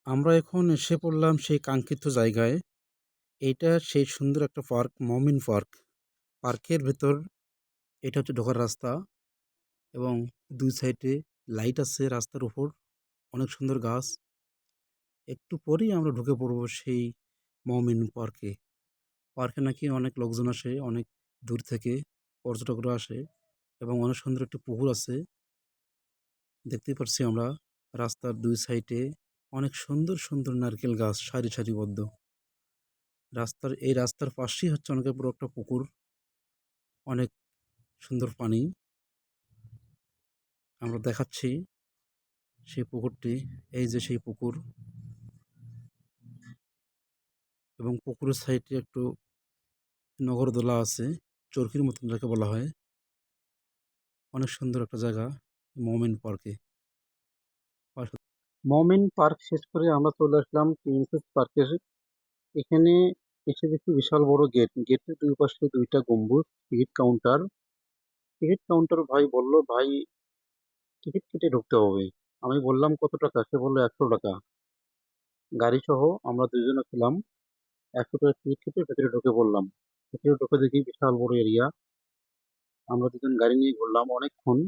আমরা এখন এসে পড়লাম সেই কাঙ্ক্ষিত জায়গায়। এইটা সেই সুন্দর একটা পার্ক, মমিন পার্ক। পার্কের ভেতর এটা হচ্ছে ঢোকার রাস্তা এবং ২ সাইডে লাইট আছে রাস্তার উপর। অনেক সুন্দর গাছ। একটু পরেই আমরা ঢুকে পড়ব সেই মমিন পার্কে। পার্কে নাকি অনেক লোকজন আসে, অনেক দূর থেকে পর্যটকরা আসে এবং অনেক সুন্দর একটি পুকুর আছে। দেখতেই পারছি আমরা রাস্তার ২ সাইডে অনেক সুন্দর, সুন্দর নারকেল গাছ সারিবদ্ধ। রাস্তার পাশেই হচ্ছে অনেক বড় একটা পুকুর। অনেক সুন্দর পানি। আমরা দেখাচ্ছি সেই পুকুরটি। এই যে সেই পুকুর এবং পুকুরের সাইডে একটু নগরদোলা আছে। চরকির মতন যাকে বলা হয়। অনেক সুন্দর একটা জায়গা মোমেন পার্কে। মোমেন পার্ক শেষ করে আমরা চলে আসলাম প্রিন্সেস পার্কের। এখানে এসে দেখি বিশাল বড় গেট। গেটের দুই পাশে ২ টা গম্বুজ, টিকিট কাউন্টার। টিকিট কাউন্টার ভাই বলল, "ভাই টিকিট কেটে ঢুকতে হবে।" আমি বললাম, "কত টাকা?" সে বলল, "১০০ টাকা।" গাড়ি সহ আমরা ২ জনে ছিলাম। ৳১০০ টিকিট কেটে ভেতরে ঢুকে পড়লাম। ভেতরে ঢুকে দেখি বিশাল বড় এরিয়া। আমরা ২ জন গাড়ি নিয়ে ঘুরলাম অনেকক্ষণ।